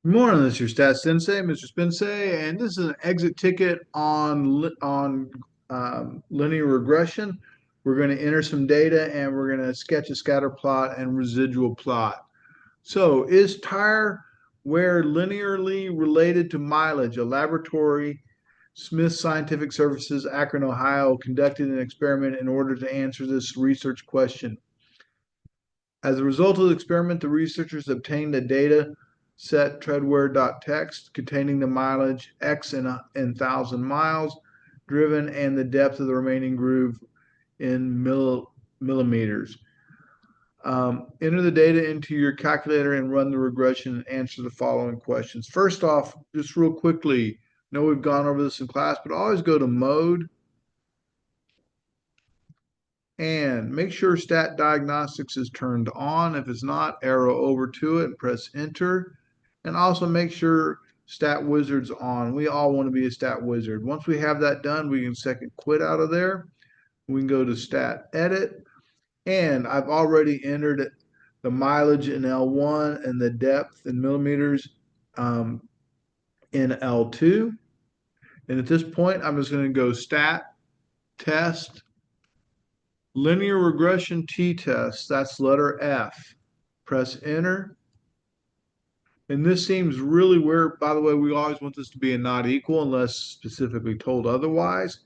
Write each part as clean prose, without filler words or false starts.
Good morning, this is your Stat Sensei, Mr. Spensei, and this is an exit ticket on linear regression. We're going to enter some data and we're going to sketch a scatter plot and residual plot. So, is tire wear linearly related to mileage? A laboratory, Smith Scientific Services, Akron, Ohio, conducted an experiment in order to answer this research question. As a result of the experiment, the researchers obtained a data set treadwear.txt containing the mileage X in thousand miles driven and the depth of the remaining groove in millimeters. Enter the data into your calculator and run the regression and answer the following questions. First off, just real quickly, I know we've gone over this in class, but always go to mode and make sure stat diagnostics is turned on. If it's not, arrow over to it and press enter. And also make sure stat wizard's on. We all want to be a stat wizard. Once we have that done, we can second quit out of there. We can go to stat edit. And I've already entered the mileage in L1 and the depth in millimeters in L2. And at this point, I'm just going to go stat test linear regression t-test. That's letter F. Press enter. And this seems really weird. By the way, we always want this to be a not equal unless specifically told otherwise.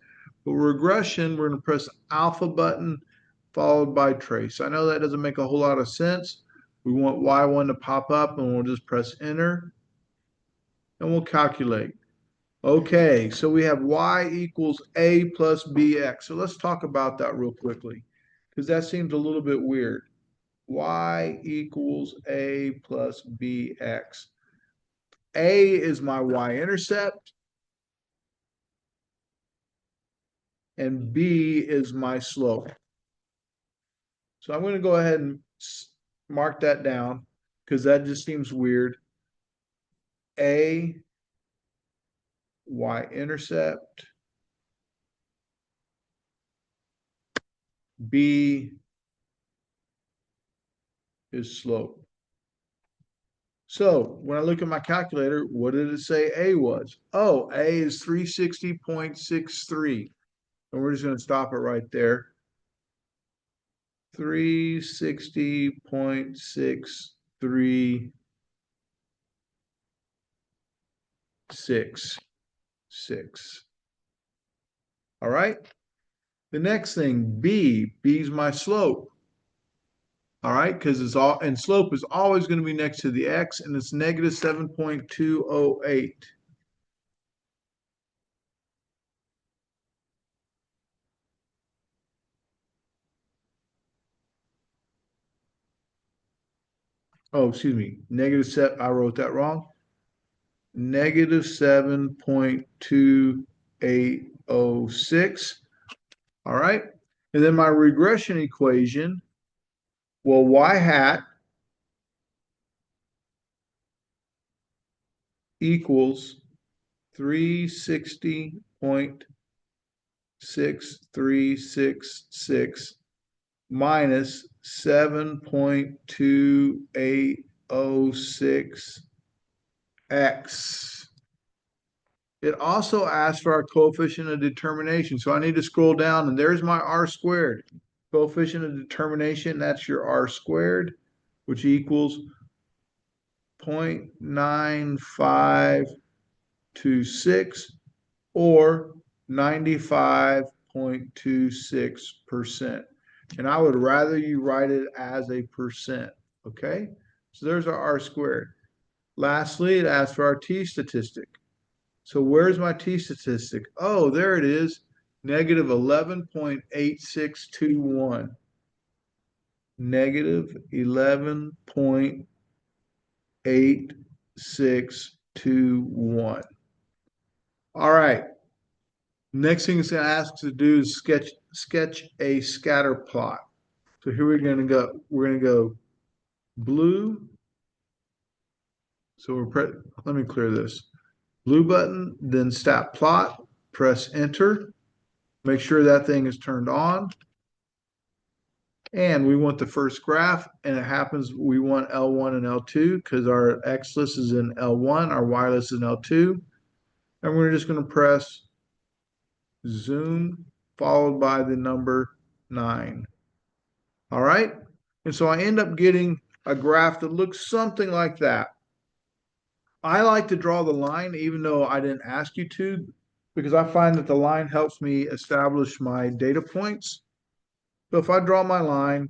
But regression, we're going to press alpha button followed by trace. I know that doesn't make a whole lot of sense. We want Y1 to pop up and we'll just press enter and we'll calculate. Okay, so we have Y equals A plus BX. So let's talk about that real quickly because that seems a little bit weird. Y equals A plus BX. A is my y-intercept, and B is my slope. So I'm going to go ahead and mark that down because that just seems weird. A, y-intercept, B is slope. So when I look at my calculator, what did it say A was? Oh, A is 360.63. And we're just going to stop it right there. 360.6366. All right. The next thing, B's my slope. All right, because it's all, and slope is always going to be next to the X, and it's negative 7.208. Oh, excuse me, negative seven, I wrote that wrong. Negative 7.2806. All right. And then my regression equation, well, y hat equals 360.6366 minus 7.2806x. It also asks for our coefficient of determination. So I need to scroll down and there's my r squared. Coefficient of determination, that's your r squared, which equals 0.9526 or 95.26%. And I would rather you write it as a percent, okay? So there's our r squared. Lastly, it asks for our t statistic. So where's my t statistic? Oh, there it is, negative 11.8621. Negative 11.8621. All right. Next thing it's going to ask us to do is sketch a scatter plot. So here we're going to go. We're going to go blue. So let me clear this. Blue button, then stat plot. Press enter. Make sure that thing is turned on. And we want the first graph, and it happens we want L1 and L2 because our X list is in L1, our Y list is in L2. And we're just going to press zoom followed by the number 9. All right. And so I end up getting a graph that looks something like that. I like to draw the line even though I didn't ask you to, because I find that the line helps me establish my data points. So if I draw my line,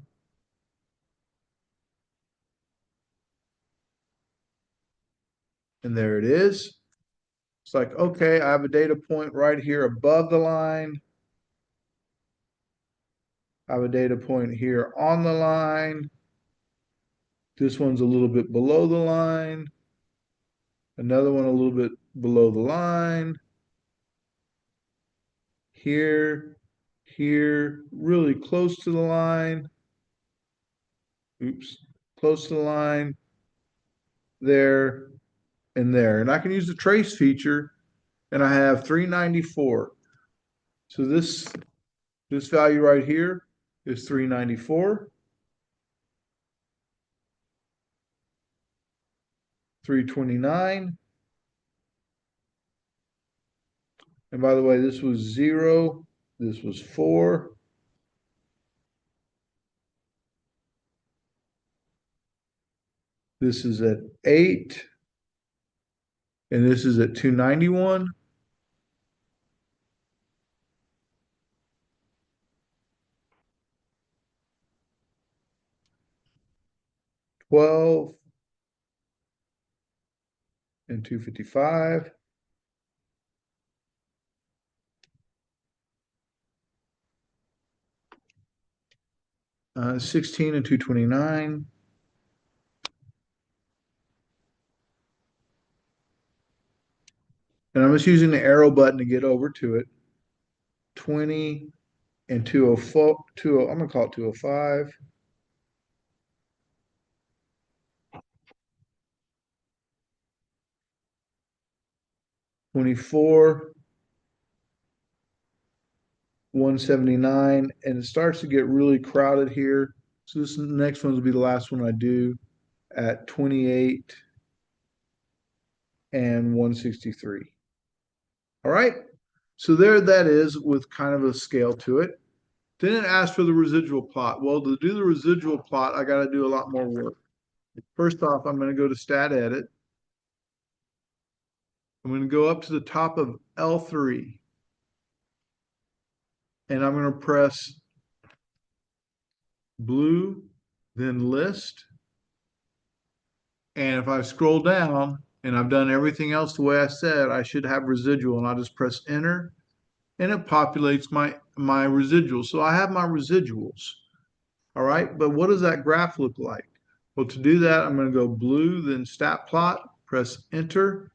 and there it is, it's like, okay, I have a data point right here above the line. I have a data point here on the line. This one's a little bit below the line. Another one a little bit below the line. Here, here, really close to the line. Oops, close to the line. There, and there. And I can use the trace feature, and I have 394. So this value right here is 394, 329. And by the way, this was 0, this was 4, this is at 8, and this is at 291. $12 and 255. Uh, 16 and 229. And I'm just using the arrow button to get over to it. 20 and 204, I'm going to call it 205. 24, 179, and it starts to get really crowded here. So this next one will be the last one I do at 28 and 163. All right. So there that is with kind of a scale to it. Then it asks for the residual plot. Well, to do the residual plot, I got to do a lot more work. First off, I'm going to go to Stat Edit. I'm going to go up to the top of L3, and I'm going to press blue, then list. And if I scroll down and I've done everything else the way I said, I should have residual, and I'll just press enter, and it populates my residuals. So I have my residuals. All right, but what does that graph look like? Well, to do that, I'm going to go blue, then stat plot, press enter,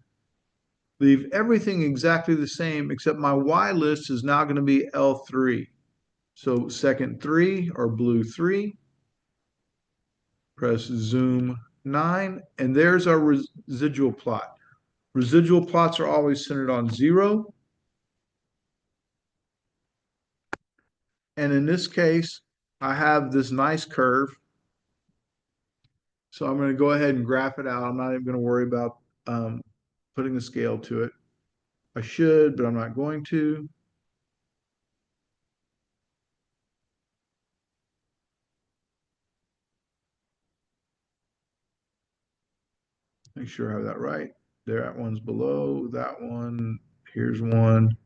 leave everything exactly the same, except my Y list is now going to be L3. So second 3 or blue 3, press zoom 9, and there's our residual plot. Residual plots are always centered on 0. And in this case, I have this nice curve. So I'm going to go ahead and graph it out. I'm not even going to worry about putting a scale to it. I should, but I'm not going to. Make sure I have that right. There, that one's below that one. Here's one.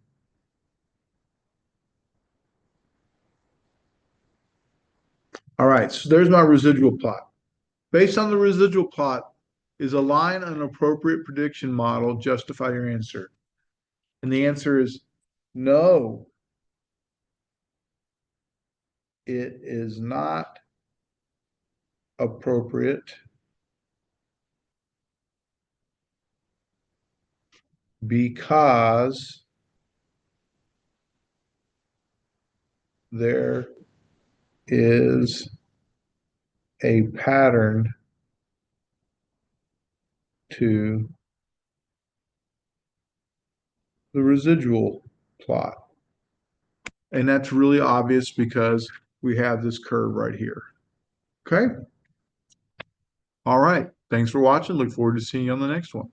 All right, so there's my residual plot. Based on the residual plot, is a line an appropriate prediction model? Justify your answer. And the answer is no, it is not appropriate because there is a pattern to the residual plot. And that's really obvious because we have this curve right here. Okay. All right. Thanks for watching. Look forward to seeing you on the next one.